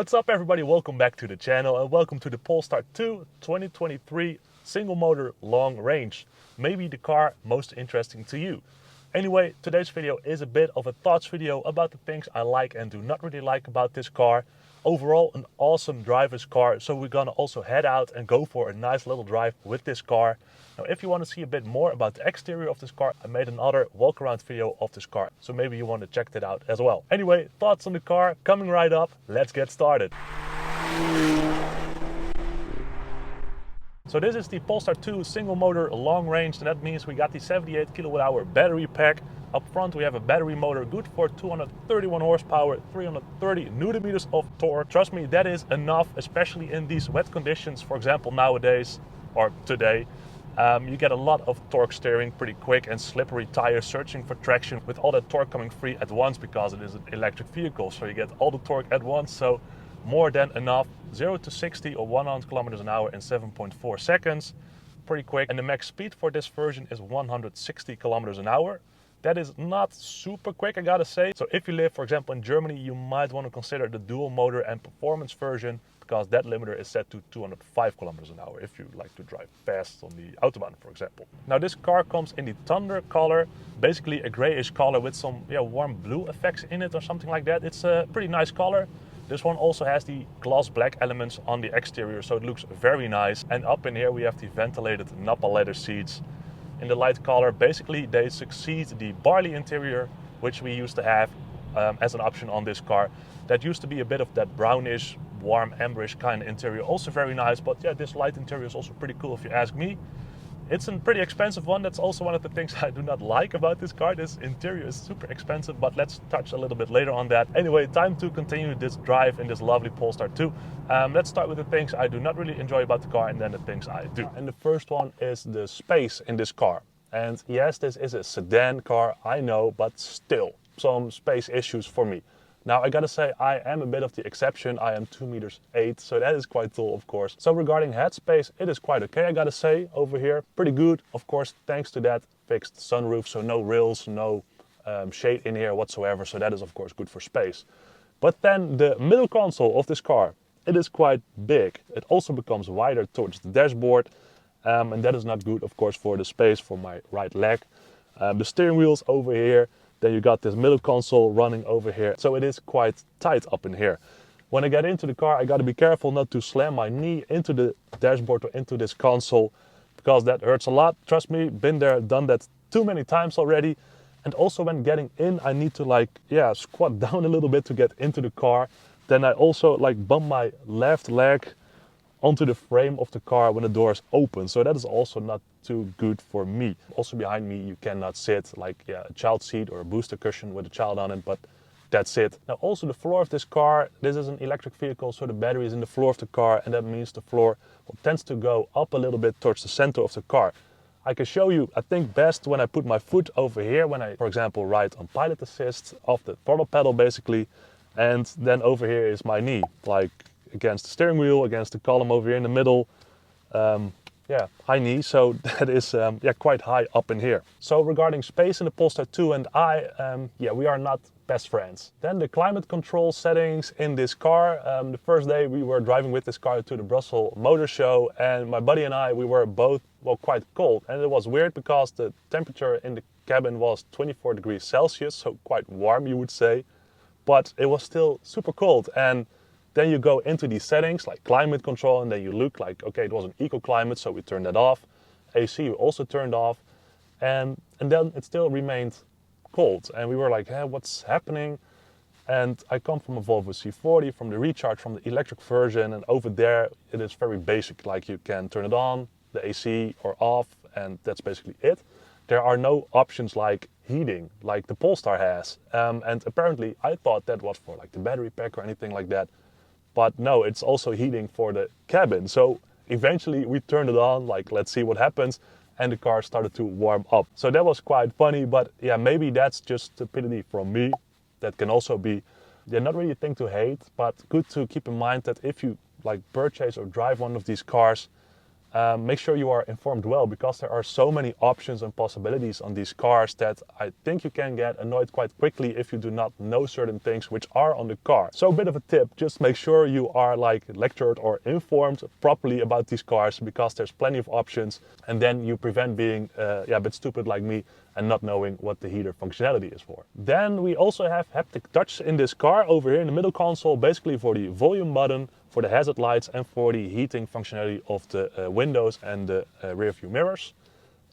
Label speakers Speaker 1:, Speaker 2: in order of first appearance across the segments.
Speaker 1: What's up everybody, welcome back to the channel and welcome to the Polestar 2 2023 single motor long range. Maybe the car most interesting to you. Anyway, today's video is a bit of a thoughts video about the things I like and do not really like about this car. Overall an awesome driver's car, so we're gonna also head out and go for a nice little drive with this car. Now if you want to see a bit more about the exterior of this car, I made another walk around video of this car, so maybe you want to check that out as well. Anyway, thoughts on the car coming right up, let's get started. So this is the Polestar 2 single motor long range, and that means we got the 78 kilowatt hour battery pack. Up front we have a battery motor good for 231 horsepower, 330 newton meters of torque. Trust me, that is enough, especially in these wet conditions. For example, nowadays or today, you get a lot of torque steering pretty quick and slippery tires searching for traction with all that torque coming free at once because it is an electric vehicle. So you get all the torque at once, so more than enough. 0 to 60 or 100 kilometers an hour in 7.4 seconds. Pretty quick. And the max speed for this version is 160 kilometers an hour. That is not super quick, I gotta say. So if you live, for example, in Germany, you might want to consider the dual motor and performance version, because that limiter is set to 205 kilometers an hour if you like to drive fast on the Autobahn, for example. Now this car comes in the Thunder color, basically a grayish color with some warm blue effects in it or something like that. It's a pretty nice color. This one also has the gloss black elements on the exterior, so it looks very nice. And up in here we have the ventilated Nappa leather seats in the light color. Basically they succeed the barley interior, which we used to have as an option on this car. That used to be a bit of that brownish, warm, amberish kind of interior, also very nice. But yeah, this light interior is also pretty cool if you ask me. It's a pretty expensive one. That's also one of the things I do not like about this car. This interior is super expensive, but let's touch a little bit later on that. Anyway, time to continue this drive in this lovely Polestar 2. Let's start with the things I do not really enjoy about the car and then the things I do. And the first one is the space in this car. And yes, this is a sedan car, I know, but still some space issues for me. Now I gotta say, I am a bit of the exception. I am 2 meters 8, so that is quite tall, of course. So regarding headspace, it is quite okay, I gotta say. Over here, pretty good, of course, thanks to that fixed sunroof, so no rills, no shade in here whatsoever, so that is of course good for space. But then the middle console of this car, it is quite big. It also becomes wider towards the dashboard, and that is not good, of course, for the space for my right leg. The steering wheel's over here. Then you got this middle console running over here. So it is quite tight up in here. When I get into the car, I got to be careful not to slam my knee into the dashboard or into this console, because that hurts a lot. Trust me, been there, done that too many times already. And also when getting in, I need to squat down a little bit to get into the car. Then I also bump my left leg onto the frame of the car when the doors open. So that is also not too good for me. Also behind me you cannot sit a child seat or a booster cushion with a child on it, but that's it. Now also the floor of this car, this is an electric vehicle, so the battery is in the floor of the car, and that means the floor tends to go up a little bit towards the center of the car. I can show you, I think, best when I put my foot over here, when I, for example, ride on pilot assist off the throttle pedal basically, and then over here is my knee, against the steering wheel, against the column over here in the middle. High knee, so that is quite high up in here. So regarding space in the Polestar 2 and we are not best friends. Then the climate control settings in this car. The first day we were driving with this car to the Brussels Motor Show, and my buddy and I, we were both quite cold, and it was weird because the temperature in the cabin was 24 degrees Celsius, so quite warm you would say, but it was still super cold. And then you go into these settings like climate control, and then you look okay, it was an eco climate, so we turned that off. AC we also turned off, and then it still remained cold, and we were like, hey, what's happening? And I come from a Volvo C40, from the Recharge, from the electric version, and over there it is very basic, you can turn it on, the AC, or off, and that's basically it. There are no options like heating, like the Polestar has, and apparently I thought that was for the battery pack or anything like that. But no, it's also heating for the cabin. So eventually we turned it on, let's see what happens. And the car started to warm up. So that was quite funny, but yeah, maybe that's just stupidity from me. That can also be, not really a thing to hate, but good to keep in mind that if you purchase or drive one of these cars, make sure you are informed well, because there are so many options and possibilities on these cars that I think you can get annoyed quite quickly if you do not know certain things which are on the car. So a bit of a tip, just make sure you are like lectured or informed properly about these cars, because there's plenty of options, and then you prevent being a bit stupid like me and not knowing what the heater functionality is for. Then we also have haptic touch in this car over here in the middle console, basically for the volume button, for the hazard lights, and for the heating functionality of the windows and the rear view mirrors.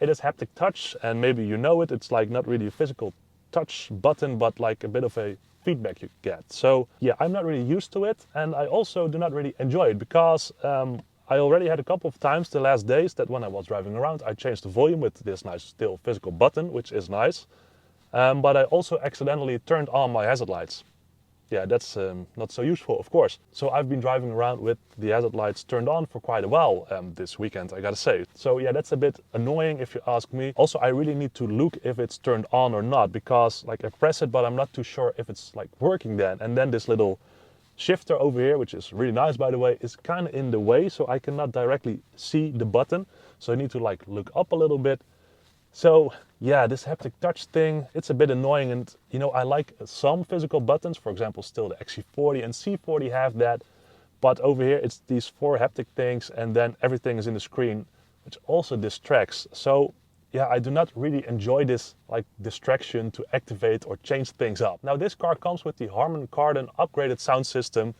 Speaker 1: It is haptic touch, and maybe you know it, it's like not really a physical touch button, but like a bit of a feedback you get. So yeah, I'm not really used to it, and I also do not really enjoy it, because I already had a couple of times the last days that when I was driving around, I changed the volume with this nice still physical button, which is nice. But I also accidentally turned on my hazard lights. Yeah, that's not so useful, of course. So I've been driving around with the hazard lights turned on for quite a while this weekend, I gotta say. So yeah, that's a bit annoying if you ask me. Also, I really need to look if it's turned on or not, because like I press it, but I'm not too sure if it's like working then. And then this little shifter over here, which is really nice by the way, is kind of in the way, so I cannot directly see the button. So I need to like look up a little bit. So yeah, this haptic touch thing, it's a bit annoying, and you know, I like some physical buttons, for example, still the XC40 and C40 have that, but over here it's these 4 haptic things, and then everything is in the screen, which also distracts. So yeah, I do not really enjoy this like distraction to activate or change things up. Now this car comes with the Harman Kardon upgraded sound system,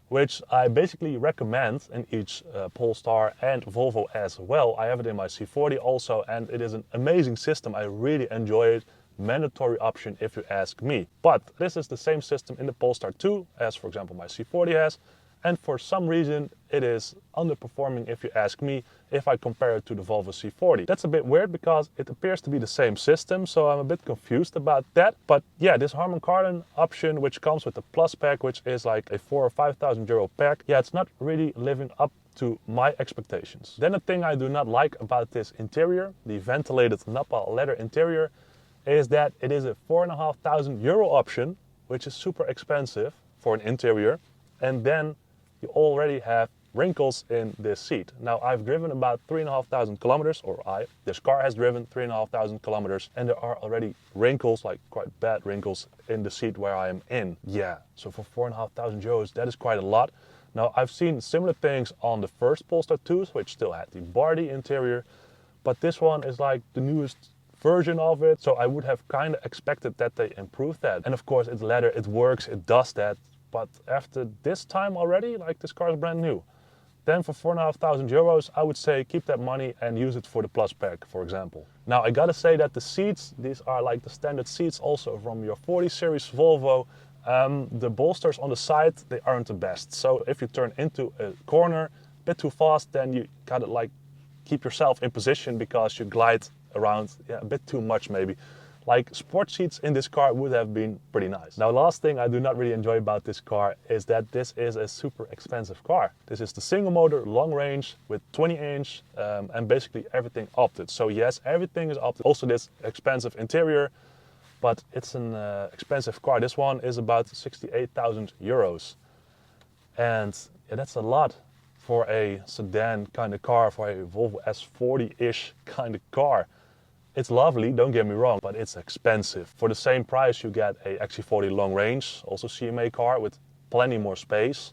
Speaker 1: which I basically recommend in each Polestar and Volvo as well. I have it in my C40 also, and it is an amazing system. I really enjoy it. Mandatory option if you ask me. But this is the same system in the Polestar 2 as, for example, my C40 has. And for some reason it is underperforming if you ask me, if I compare it to the Volvo C40. That's a bit weird because it appears to be the same system, so I'm a bit confused about that. But yeah, this Harman Kardon option, which comes with the Plus pack, which is like a 4,000 or 5,000 euro pack, yeah, it's not really living up to my expectations. Then the thing I do not like about this interior, the ventilated Nappa leather interior, is that it is a 4,500 euro option, which is super expensive for an interior. And then you already have wrinkles in this seat. Now I've driven about 3,500 kilometers, or this car has driven 3,500 kilometers, and there are already wrinkles, like quite bad wrinkles in the seat where I am in. Yeah, so for 4,500 euros, that is quite a lot. Now I've seen similar things on the first Polestar 2s, which still had the Bardi interior, but this one is like the newest version of it, so I would have kind of expected that they improved that. And of course it's leather, it works, it does that. But after this time already, like this car is brand new. Then for 4,500 euros, I would say keep that money and use it for the Plus pack, for example. Now I gotta say that the seats, these are like the standard seats also from your 40 series Volvo. The bolsters on the side, they aren't the best. So if you turn into a corner a bit too fast, then you gotta like keep yourself in position because you glide around a bit too much maybe. Like sport seats in this car would have been pretty nice. Now last thing I do not really enjoy about this car is that this is a super expensive car. This is the single motor long range with 20-inch and basically everything opted. So yes, everything is opted. Also this expensive interior, but it's an expensive car. This one is about 68,000 euros. And yeah, that's a lot for a sedan kind of car, for a Volvo S40-ish kind of car. It's lovely, don't get me wrong, but it's expensive. For the same price you get a XC40 long range, also CMA car with plenty more space.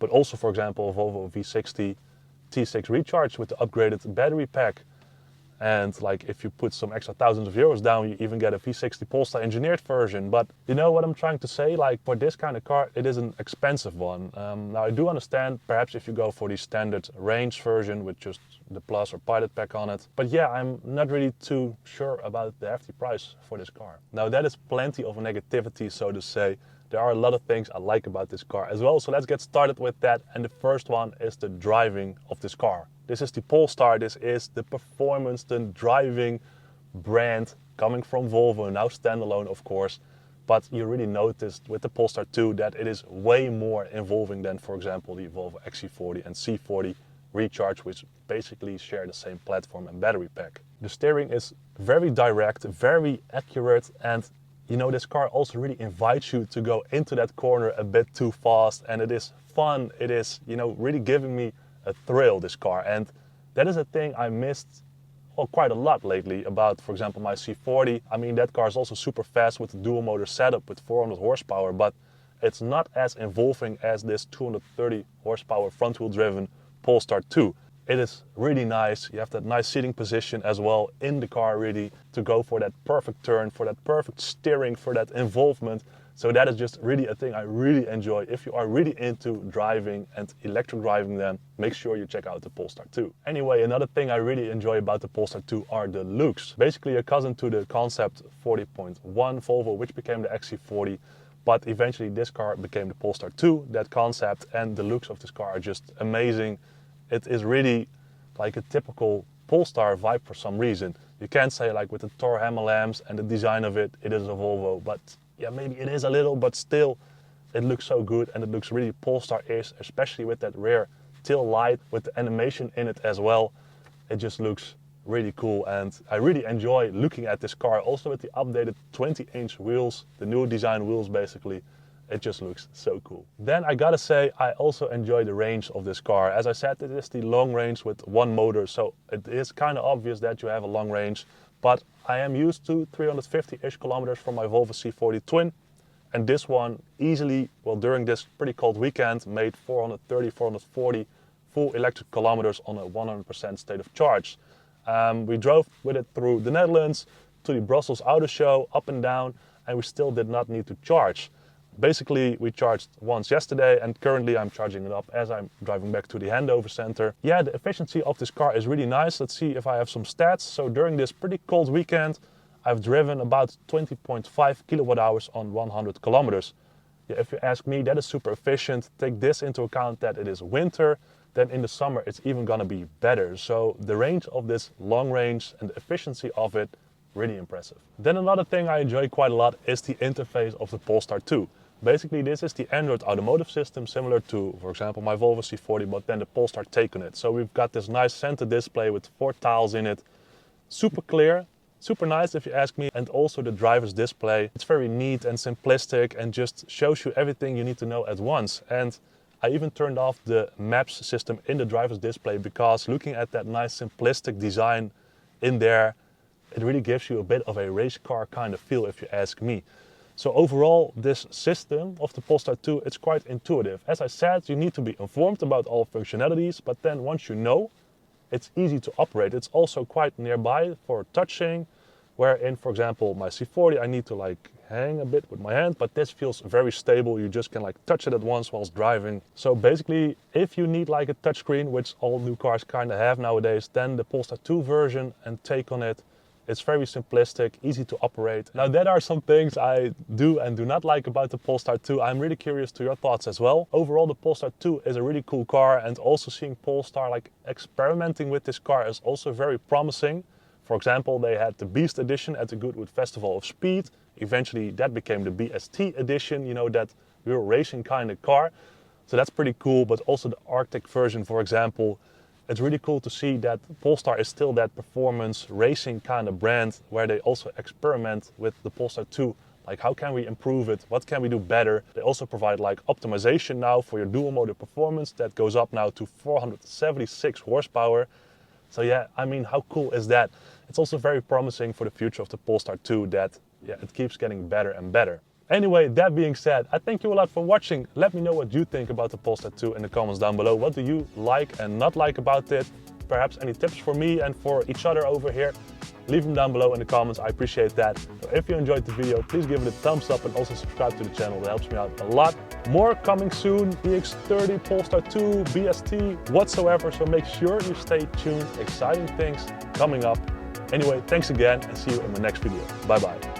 Speaker 1: But also, for example, a Volvo V60 T6 Recharge with the upgraded battery pack. And like if you put some extra thousands of euros down, you even get a V60 Polestar engineered version. But you know what I'm trying to say? Like for this kind of car, it is an expensive one. Now I do understand perhaps if you go for the standard range version with just the Plus or Pilot pack on it. But yeah, I'm not really too sure about the hefty price for this car. Now that is plenty of negativity, so to say. There are a lot of things I like about this car as well, so let's get started with that. And the first one is the driving of this car. This is the Polestar, this is the performance, the driving brand coming from Volvo, now standalone of course. But you really noticed with the Polestar 2 that it is way more involving than, for example, the Volvo XC40 and C40 Recharge, which basically share the same platform and battery pack. The steering is very direct, very accurate, and you know, this car also really invites you to go into that corner a bit too fast, and it is fun. It is, you know, really giving me a thrill, this car. And That is a thing I missed quite a lot lately about, for example, my C40. I mean, that car is also super fast with the dual motor setup with 400 horsepower, but it's not as involving as this 230 horsepower front wheel driven Polestar 2. It is really nice. You have that nice seating position as well in the car, really, to go for that perfect turn, for that perfect steering, for that involvement. So that is just really a thing I really enjoy. If you are really into driving and electric driving, then make sure you check out the Polestar 2. Anyway, another thing I really enjoy about the Polestar 2 are the looks. Basically a cousin to the Concept 40.1 Volvo, which became the XC40. But eventually this car became the Polestar 2, that concept, and the looks of this car are just amazing. It is really like a typical Polestar vibe for some reason. You can't say like with the Thor hammer lamps and the design of it, it is a Volvo, but yeah, maybe it is a little, but still it looks so good and it looks really Polestar-ish, especially with that rear tail light with the animation in it as well. It just looks really cool and I really enjoy looking at this car. Also with the updated 20-inch wheels, the new design wheels basically. It just looks so cool. Then I gotta say, I also enjoy the range of this car. As I said, it is the long range with one motor, so it is kind of obvious that you have a long range. But I am used to 350-ish kilometers from my Volvo C40 Twin. And this one easily, well, during this pretty cold weekend, made 430, 440 full electric kilometers on a 100% state of charge. We drove with it through the Netherlands, to the Brussels Auto Show, up and down, and we still did not need to charge. Basically, we charged once yesterday and currently I'm charging it up as I'm driving back to the handover center. Yeah, the efficiency of this car is really nice. Let's see if I have some stats. So during this pretty cold weekend, I've driven about 20.5 kilowatt hours on 100 kilometers. Yeah, if you ask me, that is super efficient. Take this into account that it is winter, then in the summer it's even gonna be better. So the range of this long range and the efficiency of it, really impressive. Then another thing I enjoy quite a lot is the interface of the Polestar 2. Basically, this is the Android automotive system, similar to, for example, my Volvo C40, but then the Polestar take on it. So we've got this nice center display with 4 tiles in it. Super clear, super nice if you ask me. And also the driver's display. It's very neat and simplistic and just shows you everything you need to know at once. And I even turned off the maps system in the driver's display because looking at that nice simplistic design in there, it really gives you a bit of a race car kind of feel if you ask me. So overall, this system of the Polestar 2, it's quite intuitive. As I said, you need to be informed about all functionalities, but then once you know, it's easy to operate. It's also quite nearby for touching, wherein, for example, my C40, I need to like hang a bit with my hand, but this feels very stable. You just can like touch it at once whilst driving. So basically, if you need like a touchscreen, which all new cars kind of have nowadays, then the Polestar 2 version and take on it. It's very simplistic, easy to operate. Now that are some things I do and do not like about the Polestar 2. I'm really curious to your thoughts as well. Overall, the Polestar 2 is a really cool car and also seeing Polestar like experimenting with this car is also very promising. For example, they had the Beast edition at the Goodwood Festival of Speed. Eventually that became the BST edition, you know, that real racing kind of car. So that's pretty cool, but also the Arctic version, for example. It's really cool to see that Polestar is still that performance racing kind of brand where they also experiment with the Polestar 2. Like how can we improve it? What can we do better? They also provide like optimization now for your dual motor performance that goes up now to 476 horsepower. So yeah, I mean, how cool is that? It's also very promising for the future of the Polestar 2 that yeah, it keeps getting better and better. Anyway, that being said, I thank you a lot for watching. Let me know what you think about the Polestar 2 in the comments down below. What do you like and not like about it? Perhaps any tips for me and for each other over here? Leave them down below in the comments. I appreciate that. So if you enjoyed the video, please give it a thumbs up and also subscribe to the channel. That helps me out a lot. More coming soon, EX30, Polestar 2, BST, whatsoever. So make sure you stay tuned. Exciting things coming up. Anyway, thanks again and see you in my next video. Bye bye.